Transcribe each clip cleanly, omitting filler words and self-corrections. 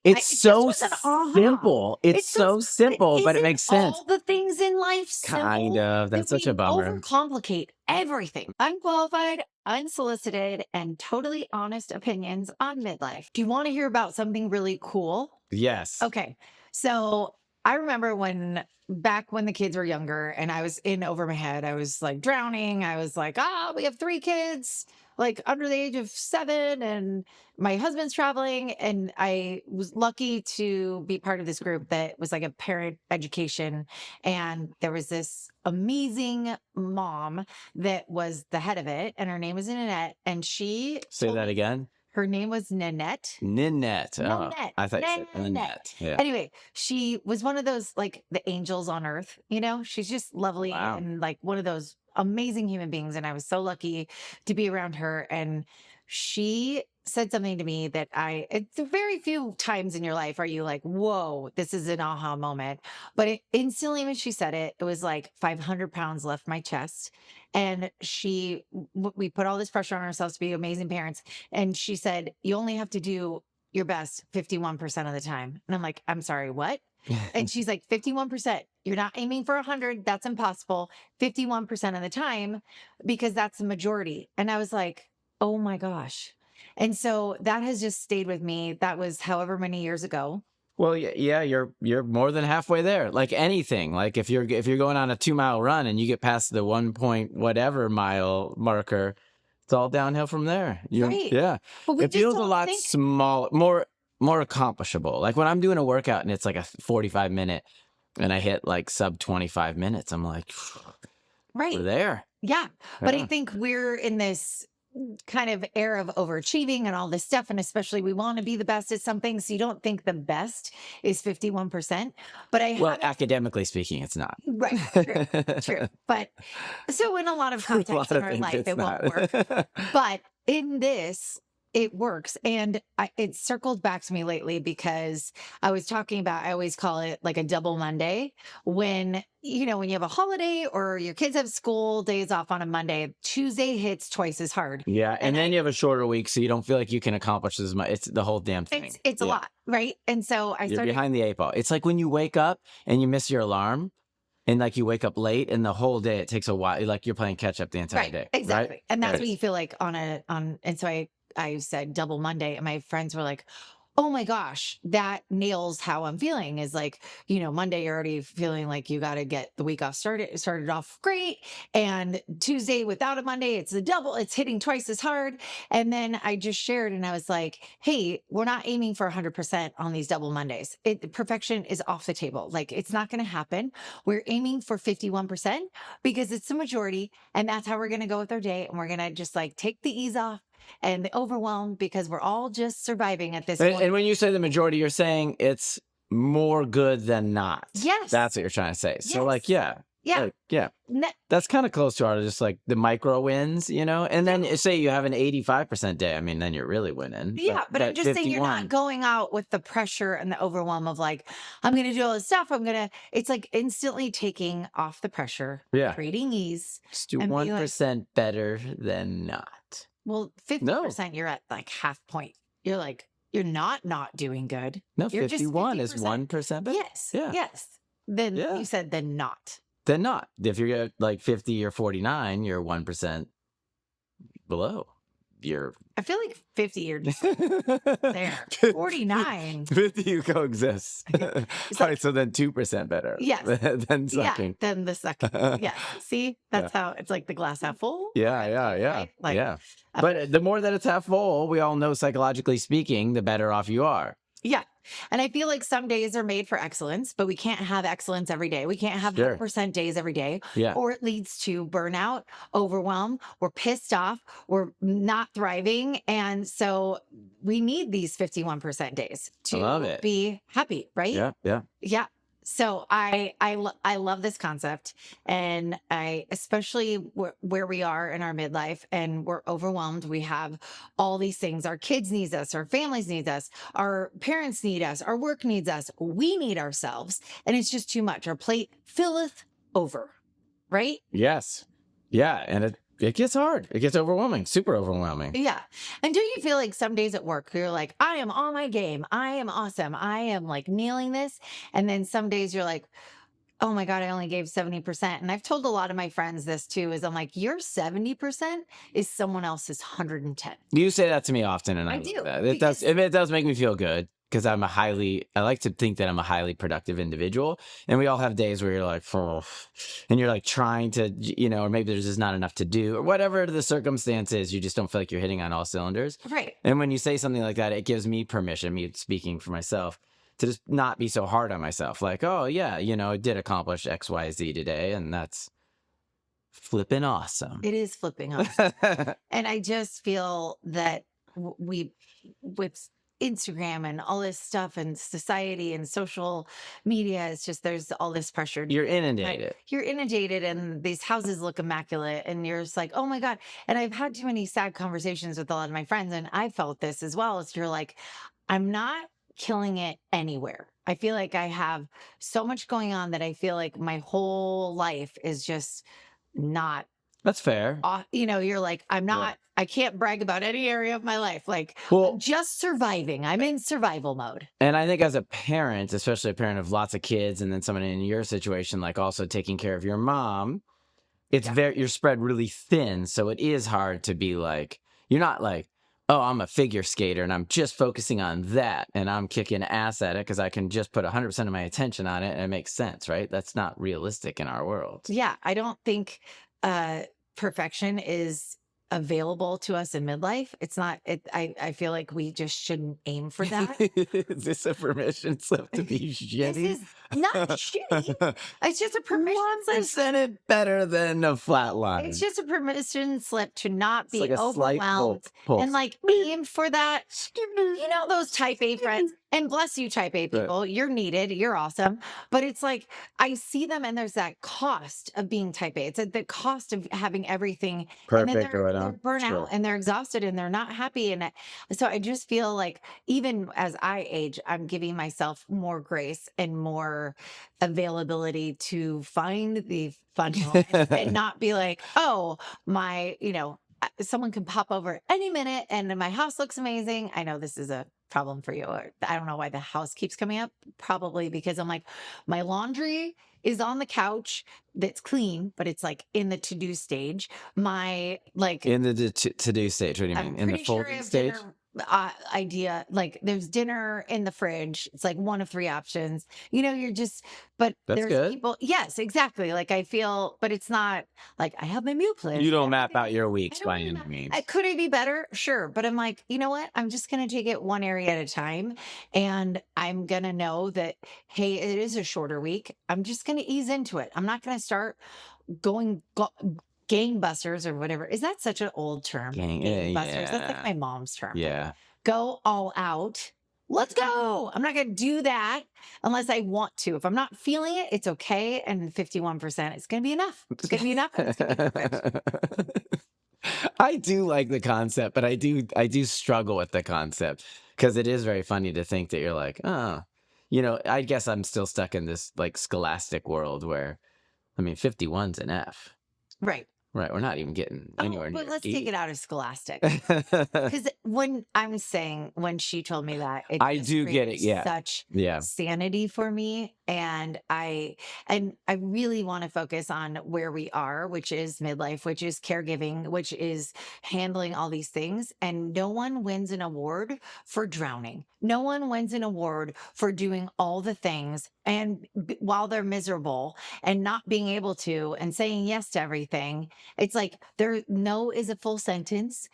It's It so just was an aha. simple. It's so simple, but it Isn't makes sense. all the things in life Kind simple of. that That's such a we bummer. overcomplicate everything? Unqualified, unsolicited, and totally honest opinions on midlife. Do you want to hear about something really cool? Yes. Okay. So I remember back when the kids were younger and I was in over my head, I was like drowning. I was like, we have 3 kids, like under the age of 7, and my husband's traveling. And I was lucky to be part of this group that was like a parent education. And there was this amazing mom that was the head of it, and her name was Nanette. And she Say told that me again. her name was Nanette. Ninette. Oh, Nanette. I thought you said Nanette. Ninette. Yeah. Anyway, she was one of those like the angels on earth, she's just lovely Wow. and like one of those amazing human beings. And I was so lucky to be around her. And she said something to me that it's very few times in your life are you like, whoa, this is an aha moment. But instantly when she said it, it was like 500 pounds left my chest. And we put all this pressure on ourselves to be amazing parents. And she said, you only have to do your best 51% of the time. And I'm like, I'm sorry, what? And she's like, 51%. You're not aiming for 100. That's impossible. 51% of the time, because that's the majority. And I was like, oh my gosh. And so that has just stayed with me. That was however many years ago. Well, yeah, you're more than halfway there. Like anything, like if you're going on a 2-mile run and you get past the 1 point whatever mile marker, it's all downhill from there. Right. Yeah. But we It just feels a don't lot think. smaller, more accomplishable. Like when I'm doing a workout and it's like a 45-minute and I hit like sub 25 minutes, I'm like, Right. we're there. Yeah. But I Yeah. think we're in this kind of era of overachieving and all this stuff. And especially we want to be the best at something. So you don't think the best is 51%. But Well, academically speaking, it's not. Right. True. But so in a lot of For a lot contexts in of our things, life, it's it won't not. work. But in this, it works. And it circled back to me lately because I was talking about, I always call it like a double Monday when you have a holiday or your kids have school days off on a Monday, Tuesday hits twice as hard. Yeah. And then you have a shorter week, so you don't feel like you can accomplish as much. It's the whole damn thing. It's a lot. Right. And so You're behind the 8 ball. It's like when you wake up and you miss your alarm. And like you wake up late and the whole day, it takes a while. Like you're playing catch up the entire day. Exactly. Right? And that's what you feel like and so I said double Monday, and my friends were like, oh my gosh, that nails how I'm feeling. Is like, Monday, you're already feeling like you got to get the week off started off great. And Tuesday without a Monday, it's it's hitting twice as hard. And then I just shared and I was like, hey, we're not aiming for 100% on these double Mondays. Perfection is off the table. Like it's not going to happen. We're aiming for 51% because it's the majority. And that's how we're going to go with our day. And we're going to just like take the ease off and the overwhelm because we're all just surviving at this point. And when you say the majority, you're saying it's more good than not. Yes. That's what you're trying to say. Yes. So like, yeah. Yeah. That's kind of close to our just like the micro wins, and then say you have an 85% day. I mean, then you're really winning. Yeah. But I'm just 51. saying you're not going out with the pressure and the overwhelm of like, I'm going to do all this stuff. It's like instantly taking off the pressure, creating ease. Just do 1% better than not. Well, 50%, you're at like half point. You're like, you're not doing good. No, you're 51 is 1% better. Yes. Yeah. Yes. Then you said then not. Then not. If you're at like 50 or 49, you're 1% below. I feel like 50 you're just there. 49. 50 you coexist. All right, so then 2% better. Yes. Then sucking. Yeah, then the second. Yeah. See? That's how it's like the glass half full. Yeah. Right? Like, yeah. But the more that it's half full, we all know psychologically speaking, the better off you are. Yeah. And I feel like some days are made for excellence, but we can't have excellence every day. We can't have 100% days every day. Yeah. Or it leads to burnout, overwhelm. We're pissed off. We're not thriving. And so we need these 51% days to be happy, right? Yeah. So I love this concept, and I especially where we are in our midlife and we're overwhelmed. We have all these things. Our kids need us, our families need us, our parents need us, our work needs us. We need ourselves, and it's just too much. Our plate filleth over, right? Yes. Yeah, and it gets hard. It gets overwhelming, super overwhelming. Yeah. And do you feel like some days at work you're like, I am on my game. I am awesome. I am like nailing this. And then some days you're like, oh my God, I only gave 70%. And I've told a lot of my friends this too, is I'm like, your 70% is someone else's 110. You say that to me often, and I I love do, that. It does. It does make me feel good because I like to think that I'm a highly productive individual, and we all have days where you're like, "Phew," and you're like trying to, or maybe there's just not enough to do, or whatever the circumstance is. You just don't feel like you're hitting on all cylinders. Right. And when you say something like that, it gives me permission, me speaking for myself, to just not be so hard on myself. Like, oh yeah, I did accomplish X, Y, Z today, and that's flipping awesome. It is flipping off. And I just feel that with Instagram and all this stuff and society and social media, it's just there's all this pressure. You're inundated. You're inundated, and these houses look immaculate, and you're just like, oh my God. And I've had too many sad conversations with a lot of my friends, and I felt this as well. Is you're like, I'm not killing it anywhere. I feel like I have so much going on that I feel like my whole life is just not That's fair. you're like, I'm Yeah. not, I can't brag about any area of my life. Like, Well, I'm just surviving. I'm in survival mode. and I think as a parent, especially a parent of lots of kids, and then someone in your situation, like also taking care of your mom, it's Yeah. you're spread really thin. So it is hard to be like, you're not like, oh, I'm a figure skater and I'm just focusing on that and I'm kicking ass at it because I can just put 100% of my attention on it and it makes sense, right? That's not realistic in our world. Yeah. I don't think perfection is available to us in midlife. It's not, I feel like we just shouldn't aim for that. Is this a permission slip to be This shitty? is not shitty. It's just a permission slip. 1% better than a flat line. It's just a permission slip to not It's be like a slight overwhelmed pulse. and like aim for that. Those type A friends, and bless you, type A people, you're needed, you're awesome. But it's like, I see them and there's that cost of being type A. It's at the cost of having everything. And then Perfect or they're whatever. burnt Sure. out and they're exhausted and they're not happy. And so I just feel like even as I age, I'm giving myself more grace and more availability to find the fun moments and not be like, oh, someone can pop over any minute and my house looks amazing. I know this is a problem for you. Or I don't know why the house keeps coming up. Probably because I'm like, my laundry is on the couch that's clean, but it's like in the to-do stage. My like In the to-do stage. What do you I'm mean? In the pretty sure I folding have stage? dinner idea. Like there's dinner in the fridge. It's like one of three options. You're just, but That's there's good. people. Yes, exactly. Like I feel, but it's not like I have my meal plan. You don't map everything. out your I weeks don't by really any map- means. Could it be better? Sure. But I'm like, you know what? I'm just going to take it one area at a time. And I'm going to know that, hey, it is a shorter week. I'm just going to ease into it. I'm not going to start going gangbusters or whatever. Is that such an old term? Gangbusters. That's like Yeah. my mom's term. Yeah. Go all out. Let's go. I'm not going to do that unless I want to. If I'm not feeling it, it's okay. And 51%, it's going to be enough. It's going to be enough. And it's gonna be perfect. I do like the concept, but I do struggle with the concept because it is very funny to think that you're like, oh, I guess I'm still stuck in this like scholastic world where, 51's an F. Right. Right. We're not even getting anywhere near But let's E. take it out of scholastic. Because when she told me that, it I just do get it. created Yeah. such Yeah. sanity for me. And I really want to focus on where we are, which is midlife, which is caregiving, which is handling all these things. And no one wins an award for drowning. No one wins an award for doing all the things and while they're miserable and not being able to and saying yes to everything. It's like no is a full sentence.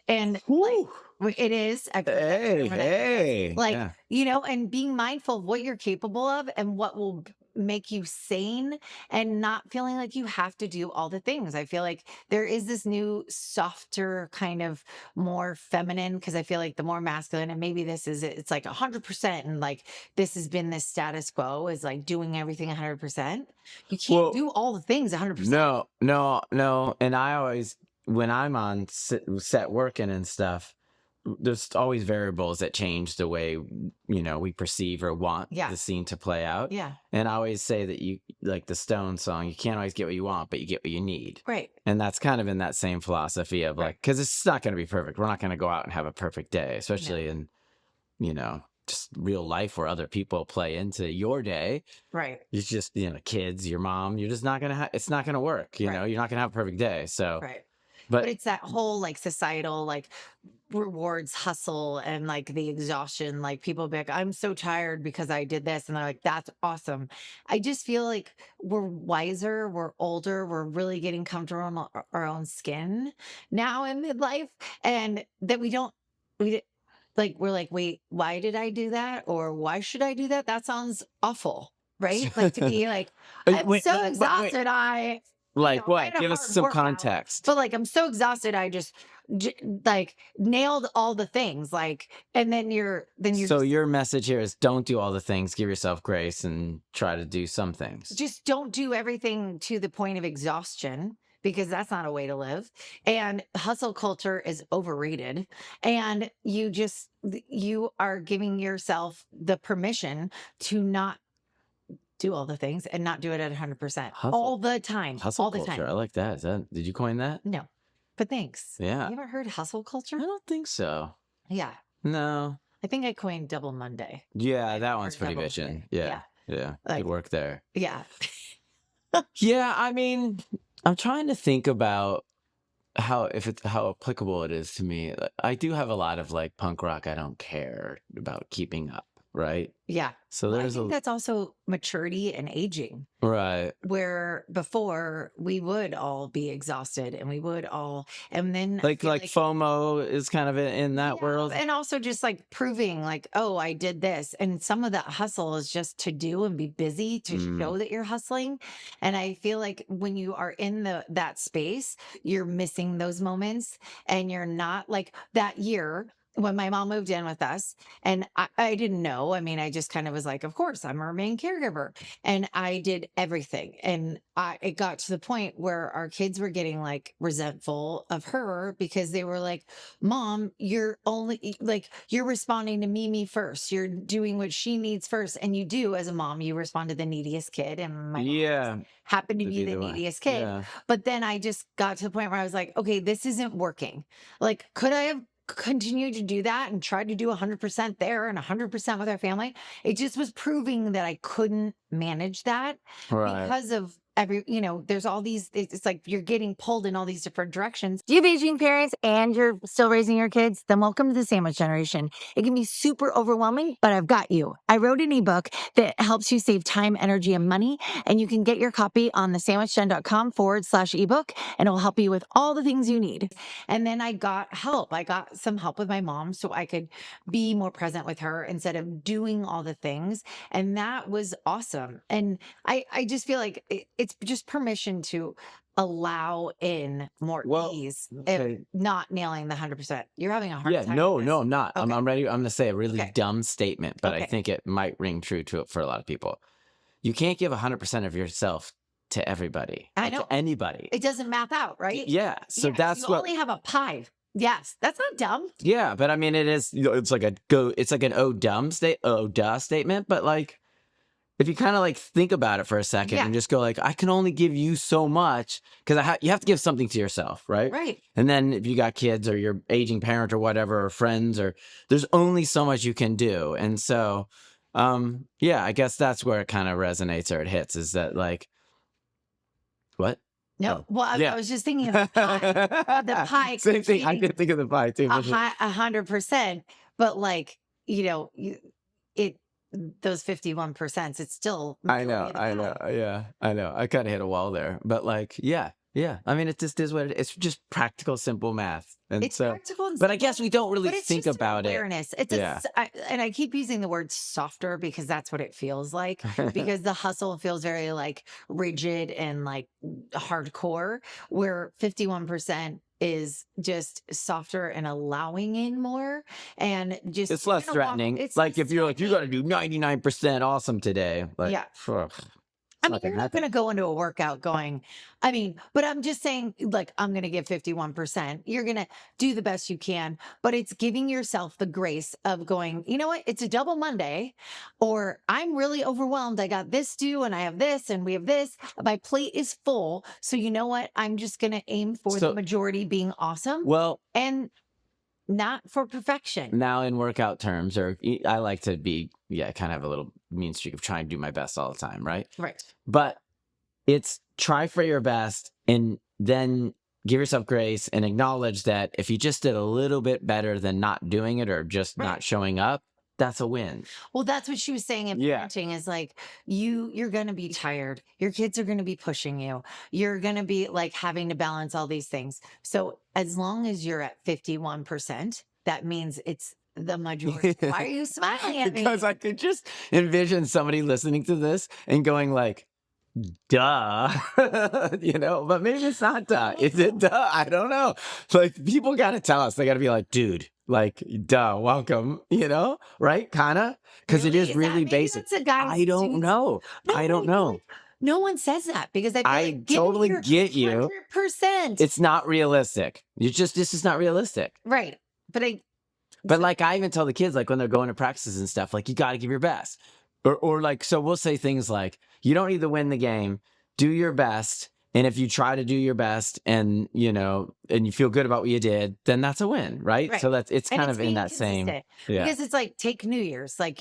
And like, it is. Hey. Like, Yeah. and being mindful of what you're capable of and what will make you sane and not feeling like you have to do all the things. I feel like there is this new softer kind of more feminine, because I feel like the more masculine, and maybe it's like 100%. And like, this has been this status quo is like doing everything 100%. You can't do all the things 100%. No. And I always, when I'm on set working and stuff, there's always variables that change the way, we perceive or want Yeah. the scene to play out. Yeah. And I always say that you, like the Stone song, you can't always get what you want, but you get what you need. Right. And that's kind of in that same philosophy of like, because it's not going to be perfect. We're not going to go out and have a perfect day, especially in, just real life where other people play into your day. Right. It's just, kids, your mom, you're just not going to it's not going to work. You're not going to have a perfect day. So, Right. but it's that whole like societal, like rewards hustle and like the exhaustion. Like people be like, I'm so tired because I did this. And they're like, that's awesome. I just feel like we're wiser, we're older, we're really getting comfortable in our own skin now in midlife. And that we're like, wait, why did I do that? Or why should I do that? That sounds awful. Right. Like to be like, I'm so exhausted. Like what? had a Give us hard some workout, context. but like I'm so exhausted, I just like nailed all the things. Like, and then you're So your message here is don't do all the things, give yourself grace and try to do some things. just don't do everything to the point of exhaustion, because that's not a way to live. And hustle culture is overrated. And you are giving yourself the permission to not do all the things and not do it at 100% all the time. Hustle all the culture. time. I like that. Did you coin that? No, but thanks. Yeah. You ever heard hustle culture? I don't think so. Yeah. No. I think I coined Double Monday. Yeah, that one's Or pretty Double bitchin'. Monday. Yeah. Like, Good work there. Yeah. Yeah, I mean, I'm trying to think about how applicable it is to me. I do have a lot of like punk rock. I don't care about keeping up, right? Yeah. So Well, I there's think that's also maturity and aging, right. where before we would all be exhausted and we would all, and then I Like feel FOMO is kind of in that world. and also just like proving like, oh, I did this. And some of that hustle is just to do and be busy to show that you're hustling. And I feel like when you are in that space, you're missing those moments, and you're not like that year when my mom moved in with us, and I didn't know. I mean, I just kind of was like, of course, I'm her main caregiver. And I did everything. And it got to the point where our kids were getting like resentful of her, because they were like, Mom, you're responding to Mimi first. You're doing what she needs first. And you do, as a mom, you respond to the neediest kid. And my mom happened to be the neediest kid. Yeah. But then I just got to the point where I was like, okay, this isn't working. Like, could I have continued to do that and tried to do 100% there and 100% with our family? It just was proving that I couldn't manage that because of there's all these, it's like you're getting pulled in all these different directions. Do you have aging parents and you're still raising your kids? Then welcome to the sandwich generation. It can be super overwhelming, but I've got you. I wrote an ebook that helps you save time, energy, and money. And you can get your copy on thesandwichgen.com/ebook, and it will help you with all the things you need. And then I got help. I got some help with my mom so I could be more present with her instead of doing all the things. And that was awesome. And I just feel like it's just permission to allow in more ease if not nailing the 100%. You're having a hard time. No, I'm not. Okay. I'm ready. I'm going to say a really dumb statement, but I Okay. think it might ring true to it for a lot of people. You can't give 100% of yourself to everybody. I know. To anybody. It doesn't math out, right? Yeah. So that's you what. only have a pie. Yes, that's not dumb. Yeah, but I mean, it is. It's like It's like an oh duh statement. But like, if you kind of like think about it for a second and just go like, I can only give you so much, because you have to give something to yourself, right? Right. And then if you got kids or your aging parent or whatever, or friends, or there's only so much you can do. And so, I guess that's where it kind of resonates or it hits, is that like, what? No, well, I was just thinking of the pie. The pie. Same thing. I did think of the pie too. 100%, but like, those 51%, it's still. I know. Yeah, I know. I kind of hit a wall there, but like, yeah. I mean, it just is what it is. It's just practical, simple math. And it's practical and but simple, I guess we don't really think about awareness. it. And I keep using the word softer because that's what it feels like. Because the hustle feels very like rigid and like hardcore, where 51% is just softer and allowing in more, and just it's less threatening. It's like if you're like, you got to do 99% awesome today. Like, I It's mean, not going you're to not going happen. to go into a workout going, I mean, but I'm just saying, like, I'm going to give 51%. You're going to do the best you can, but it's giving yourself the grace of going, you know what? It's a double Monday, or I'm really overwhelmed. I got this due and I have this and we have this. My plate is full. So, you know what? I'm just going to aim for the So, majority being awesome well, and not for perfection. now in workout terms, I like to be, kind of have a little mean streak of trying to do my best all the time, right? Right. But it's try for your best and then give yourself grace and acknowledge that if you just did a little bit better than not doing it or just Right. not showing up, that's a win. Well, that's what she was saying in Yeah. parenting is like you're gonna be tired. Your kids are gonna be pushing you. You're gonna be like having to balance all these things. So as long as you're at 51%, that means it's the majority. Why are you smiling at me? Because I could just envision somebody listening to this and going like, duh, but maybe it's not duh. Is it duh? I don't know. Like people got to tell us, they got to be like, dude, like, duh, welcome, right? Kind of, because it Really? is Is that really maybe basic. that's a guy's I don't dude? know. No, I I don't feel know. like no one says that because I feel I like give totally me your get you. 100%. It's not realistic. This is not realistic. Right. But But like I even tell the kids, like when they're going to practices and stuff, like you got to give your best. Or like, so we'll say things like, you don't need to win the game, do your best. And if you try to do your best and, and you feel good about what you did, then that's a win, right? right. So it's And kind it's of in being that same, consistent yeah. because it's like take New Year's, like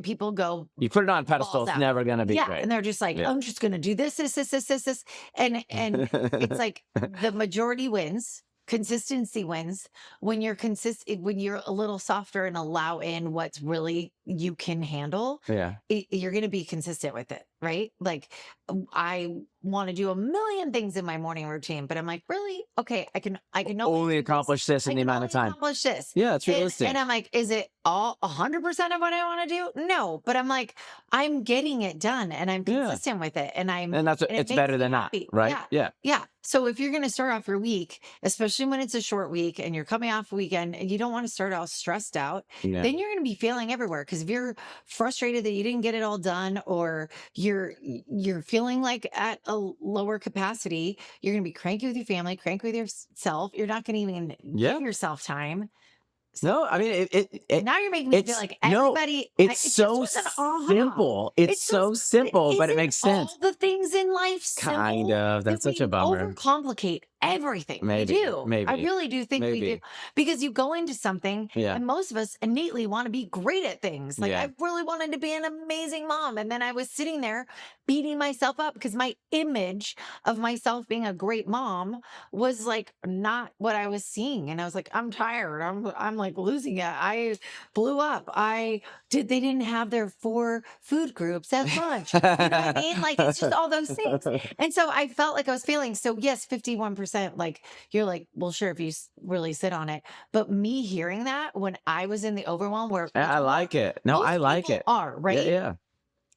people go You put it on a pedestal, balls it's out. never going to be Yeah, great. and they're just like, Yeah. I'm just gonna do this, and it's like the majority wins. Consistency wins when you're consistent, when you're a little softer and allow in what's really you can handle. Yeah. You're going to be consistent with it, right? Like I want to do a million things in my morning routine, but I'm like, really? Okay, I can Only accomplish this in the amount of time. Accomplish this. Yeah, it's realistic. And I'm like, is it all 100% of what I want to do? No, but I'm like, I'm getting it done and I'm consistent with it. And it's better than not, right? Yeah. Yeah. So if you're going to start off your week, especially when it's a short week and you're coming off a weekend and you don't want to start out stressed out, then you're going to be failing everywhere. Because if you're frustrated that you didn't get it all done, or you're feeling like at a lower capacity, you're going to be cranky with your family, cranky with yourself. You're not going to even give yourself time. No, I mean, Now you're making me feel like everybody. It's so simple. It's so simple, but it makes sense. All the things in life, Kind of. That's such a bummer. Overcomplicate everything. Maybe. We do. Maybe. I really do think we do, because you go into something, and most of us innately want to be great at things. Like I really wanted to be an amazing mom, and then I was sitting there beating myself up because my image of myself being a great mom was like not what I was seeing, and I was like, I'm tired. I'm like losing it. I blew up. They didn't have their 4 food groups at lunch. You know what I mean? Like it's just all those things. And so I felt like I was failing. So yes, 51%, like you're like, well, sure, if you really sit on it. But me hearing that when I was in the overwhelm where I like it. No, I like it. Are right. Yeah.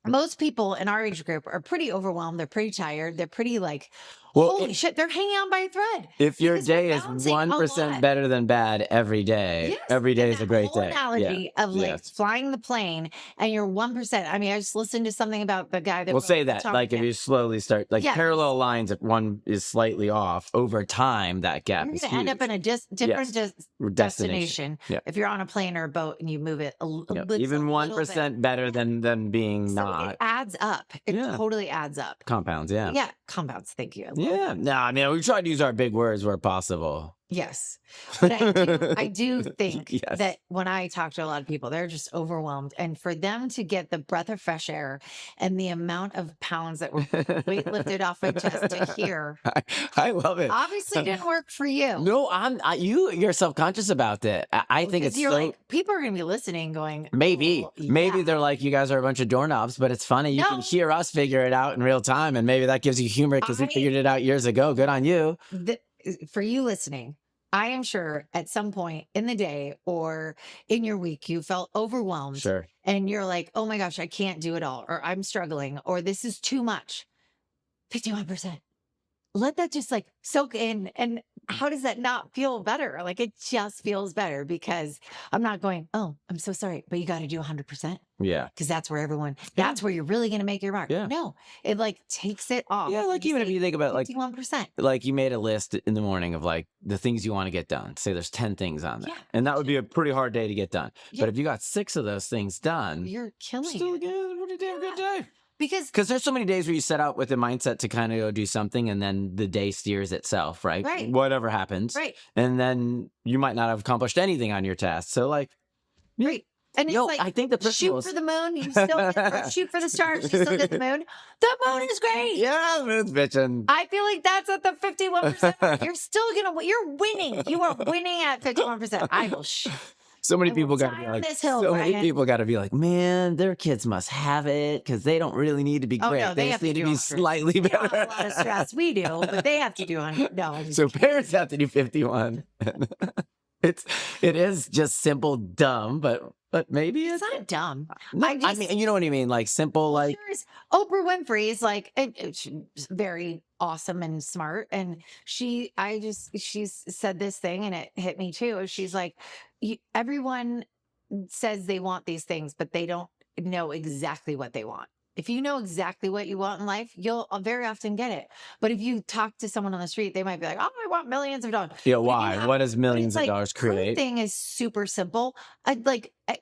Most people in our age group are pretty overwhelmed. They're pretty tired. They're pretty like, holy shit, they're hanging on by a thread. If your day is 1% better than bad every day, every day is a great day. Analogy of like flying the plane and you're 1%. I mean, I just listened to something about the guy that we'll say that like if you slowly start like parallel lines, if one is slightly off over time, that gap is huge. End up in a different destination. If you're on a plane or a boat and you move it even 1% better than being not. It adds up. It totally adds up. Compounds. Yeah, compounds. Thank you. Yeah. No, I mean, we try to use our big words where possible. Yes. But I do think that when I talk to a lot of people, they're just overwhelmed. And for them to get the breath of fresh air and the amount of pounds that were weight lifted off my chest to hear. I love it. Obviously didn't work for you. No, you're self-conscious about that. I think it's like, people are going to be listening going. Maybe they're like, you guys are a bunch of doorknobs, but it's funny. You can hear us figure it out in real time. And maybe that gives you humor because we figured it out years ago. Good on you. For you listening, I am sure at some point in the day or in your week, you felt overwhelmed. Sure. And you're like, oh my gosh, I can't do it all. Or I'm struggling. Or this is too much. 51%. Let that just like soak in and how does that not feel better? Like it just feels better because I'm not going, oh, I'm so sorry, but you got to do 100% Yeah. because that's where Yeah. that's where you're really going to make your mark. Yeah. No, it like takes it off. Yeah. Like even if you think about 51%. like you made a list in the morning of like the things you want to get done. Say there's 10 things on there. Yeah. And that would be a pretty hard day to get done. Yeah. But if you got 6 of those things done, You're killing still it. a pretty damn good day. Because there's so many days where you set out with the mindset to kind of go do something and then the day steers itself, right? Right. Whatever happens. Right. And then you might not have accomplished anything on your task. So like, yeah. Right. And it's like, I think the principle shoot for the moon, you still get, or shoot for the stars, you still get the moon. The moon is great. Yeah, the moon's bitching. I feel like that's at the 51%. You're still you're winning. You are winning at 51%. I will. So many I will people got to die be on like, this hill, so many Brian. people got to be like, man, their kids must have it because they don't really need to be Oh, great. no, they they just have to need to do be 100. slightly They don't better. have a lot of stress. We do, but they have to do 100. No, I'm just So kidding. parents have to do 51. It is just simple dumb, but maybe It's not dumb. No, I I just- mean, you know what I mean? Like simple, like Sure is. Oprah Winfrey is like she's very awesome and smart, and she's said this thing, and it hit me too. She's like, everyone says they want these things, but they don't know exactly what they want. If you know exactly what you want in life, you'll very often get it. But if you talk to someone on the street, they might be like, "Oh, I want millions of dollars." yeah, But if you why? have- What does but millions it's of like, dollars her create? thing is super simple.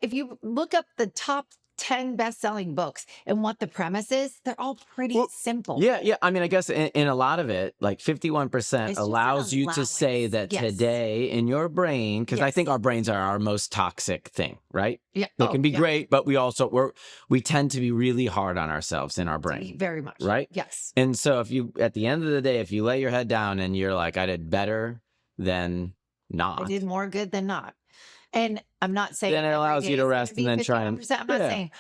If you look up the top 10 best-selling books and what the premise is, they're all pretty Well, simple. Yeah. I mean, I guess in a lot of it, like 51% It's just an allows you to say allowance. that Yes. today in your brain, because I Yes. think our brains are our most toxic thing, right? Yeah. They Oh, can be yeah. great, but we tend to be really hard on ourselves in our brain. Very much. Right? Yes. And so if you, at the end of the day, if you lay your head down and you're like, I did better than not. I did more good than not. And I'm not saying Then it every allows day you to is gonna rest and be then try and- 51%. I'm not yeah. saying,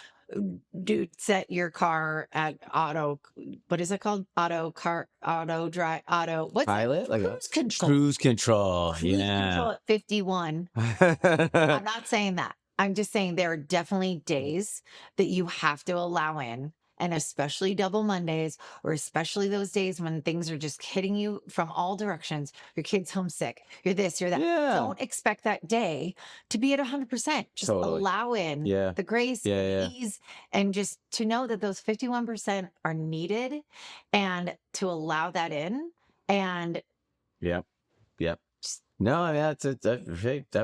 dude, set your car at what is it called? What's Pilot? Like cruise control. Cruise control. Cruise Yeah. control at 51. I'm not saying that. I'm just saying there are definitely days that you have to allow in, and especially double Mondays, or especially those days when things are just hitting you from all directions. Your kid's homesick. You're this, you're that. Yeah. Don't expect that day to be at 100%. Just Totally. allow in Yeah. the grace, Yeah, and yeah. the ease, and just to know that those 51% are needed, and to allow that in. And Yep. Just- No, I mean that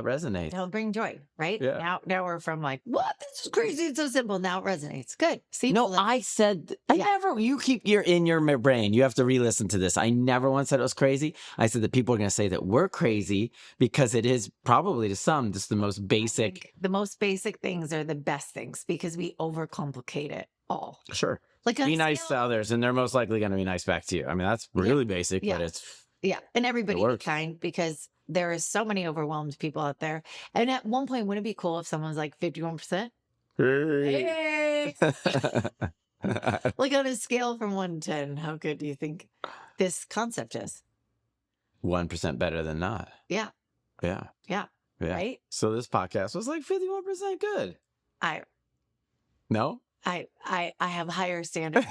resonates. it'll bring joy, right? Yeah. Now we're from like, what? This is crazy. It's so simple. Now it resonates. Good. See, No, well, I said I Yeah. never. You keep in your brain. You have to re-listen to this. I never once said it was crazy. I said that people are going to say that we're crazy because it is probably to some just the most I basic. think the most basic things are the best things because we overcomplicate it all. Sure. Like on Be a nice to scale- others, and they're most likely going to be nice back to you. I mean, that's really basic, Yeah. but it's Yeah. And everybody be works. kind because there is so many overwhelmed people out there. And at one point, wouldn't it be cool if someone's like 51%? Hey! Like on a scale from 1 to 10, how good do you think this concept is? 1% better than not. Yeah. Yeah. Yeah. Yeah. Right? So this podcast was like 51% good. I No? have higher standards.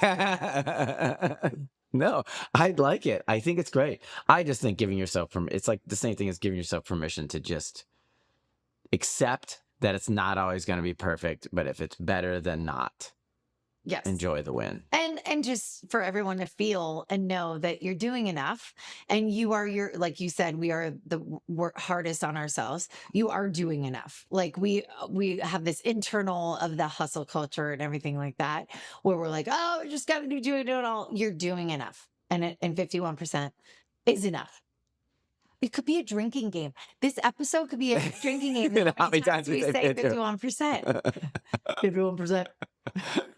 No, I'd like it. I think it's great. I just think giving yourself it's like the same thing as giving yourself permission to just accept that it's not always going to be perfect, but if it's better than not, Yes. enjoy the win. And just for everyone to feel and know that you're doing enough, and you are like you said, we are the hardest on ourselves. You are doing enough. Like we have this internal of the hustle culture and everything like that, where we're like, oh, we just got to do it all. You're doing enough, and 51% is enough. It could be a drinking game. This episode could be a drinking game. You know how many times we say 51%? 51%.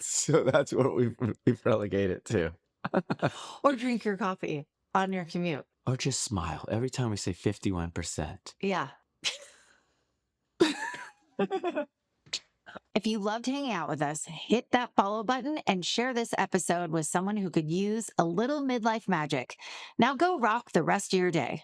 So that's what we've relegated to. Or drink your coffee on your commute. Or just smile every time we say 51%. Yeah. If you loved hanging out with us, hit that follow button and share this episode with someone who could use a little midlife magic. Now go rock the rest of your day.